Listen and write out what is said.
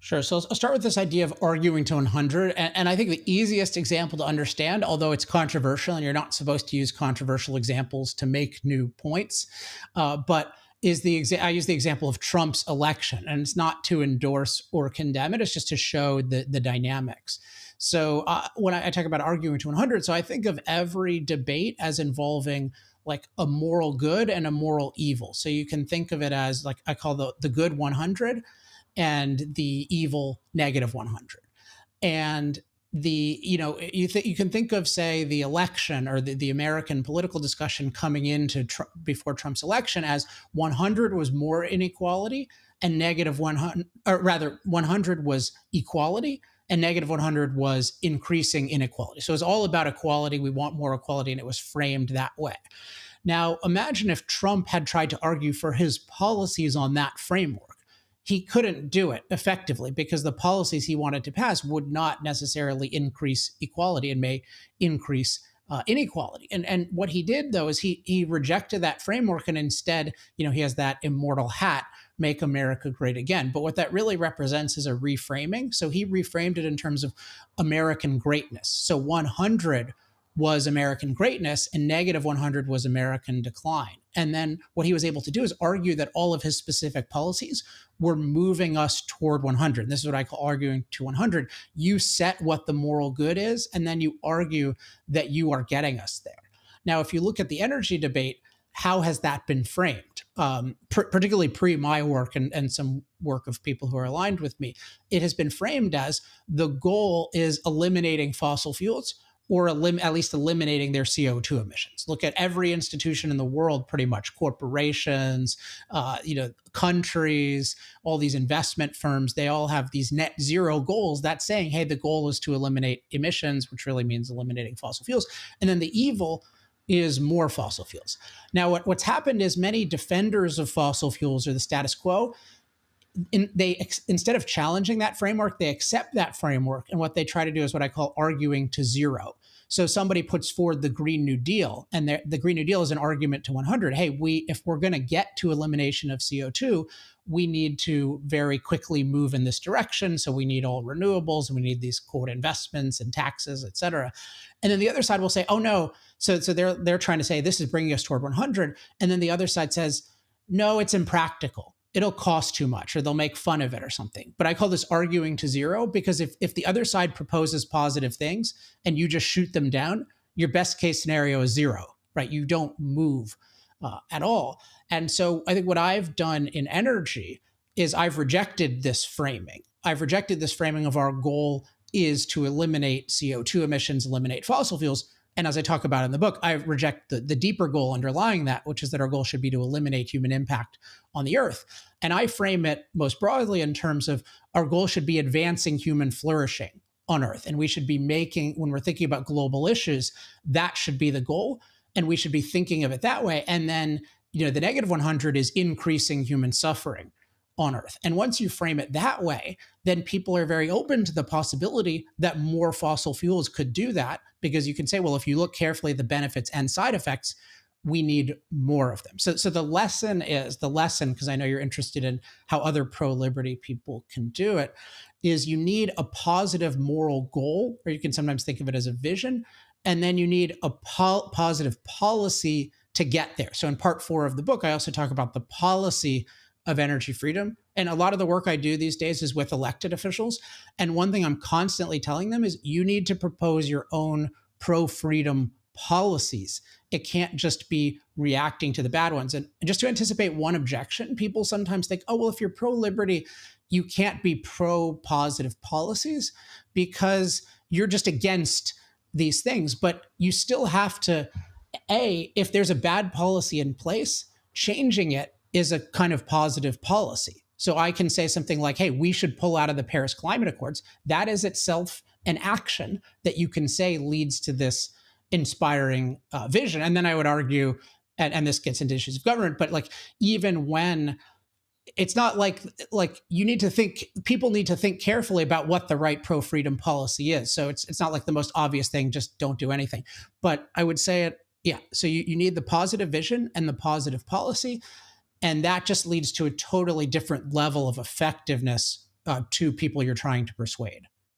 Sure. So I'll start with this idea of arguing to 100. And I think the easiest example to understand, although it's controversial and you're not supposed to use controversial examples to make new points, but is I use the example of Trump's election. And it's not to endorse or condemn it, it's just to show the dynamics. So when I talk about arguing to 100, so I think of every debate as involving like a moral good and a moral evil. So you can think of it as like I call the good 100 and the evil negative 100. And you can think of, say, the election or the American political discussion coming into before Trump's election as 100 was more inequality and negative 100, or rather 100 was equality and negative 100 was increasing inequality. So it's all about equality. We want more equality, and it was framed that way. Now, imagine if Trump had tried to argue for his policies on that framework. He couldn't do it effectively because the policies he wanted to pass would not necessarily increase equality and may increase inequality. And what he did, though, is he rejected that framework, and instead, he has that immortal hat, "Make America Great Again." But what that really represents is a reframing. So he reframed it in terms of American greatness. So 100 was American greatness and negative 100 was American decline. And then what he was able to do is argue that all of his specific policies were moving us toward 100. And this is what I call arguing to 100. You set what the moral good is, and then you argue that you are getting us there. Now, if you look at the energy debate, how has that been framed? Particularly pre my work and some work of people who are aligned with me, it has been framed as the goal is eliminating fossil fuels, or at least eliminating their CO2 emissions. Look at every institution in the world, pretty much corporations, countries, all these investment firms, they all have these net zero goals that's saying, hey, the goal is to eliminate emissions, which really means eliminating fossil fuels. And then the evil is more fossil fuels. Now, what's happened is many defenders of fossil fuels or the status quo, instead of challenging that framework, they accept that framework. And what they try to do is what I call arguing to zero. So somebody puts forward the Green New Deal, and the Green New Deal is an argument to 100. Hey, if we're going to get to elimination of CO2, we need to very quickly move in this direction. So we need all renewables, and we need these quote investments and taxes, et cetera. And then the other side will say, oh no. So they're trying to say this is bringing us toward 100. And then the other side says, no, it's impractical. It'll cost too much, or they'll make fun of it or something. But I call this arguing to zero, because if the other side proposes positive things and you just shoot them down, your best case scenario is zero, right? You don't move at all. And so I think what I've done in energy is I've rejected this framing. I've rejected this framing of our goal is to eliminate CO2 emissions, eliminate fossil fuels. And as I talk about in the book, I reject the deeper goal underlying that, which is that our goal should be to eliminate human impact on the earth. And I frame it most broadly in terms of our goal should be advancing human flourishing on earth. And we should be making, when we're thinking about global issues, that should be the goal. And we should be thinking of it that way. And then, the negative 100 is increasing human suffering on earth. And once you frame it that way, then people are very open to the possibility that more fossil fuels could do that, because you can say, well, if you look carefully at the benefits and side effects, we need more of them. So the lesson, because I know you're interested in how other pro-liberty people can do it, is you need a positive moral goal, or you can sometimes think of it as a vision, and then you need a positive policy to get there. So in part 4 of the book, I also talk about the policy of energy freedom. And a lot of the work I do these days is with elected officials. And one thing I'm constantly telling them is you need to propose your own pro-freedom policies. It can't just be reacting to the bad ones. And just to anticipate one objection, people sometimes think, oh, well, if you're pro-liberty, you can't be pro-positive policies because you're just against these things. But you still have to, if there's a bad policy in place, changing it is a kind of positive policy. So I can say something like, hey, we should pull out of the Paris Climate Accords. That is itself an action that you can say leads to this inspiring vision. And then I would argue, and this gets into issues of government, but like even when it's not like you need to think, people need to think carefully about what the right pro-freedom policy is. So it's not like the most obvious thing, just don't do anything. But I would say it, yeah. So you need the positive vision and the positive policy. And that just leads to a totally different level of effectiveness to people you're trying to persuade.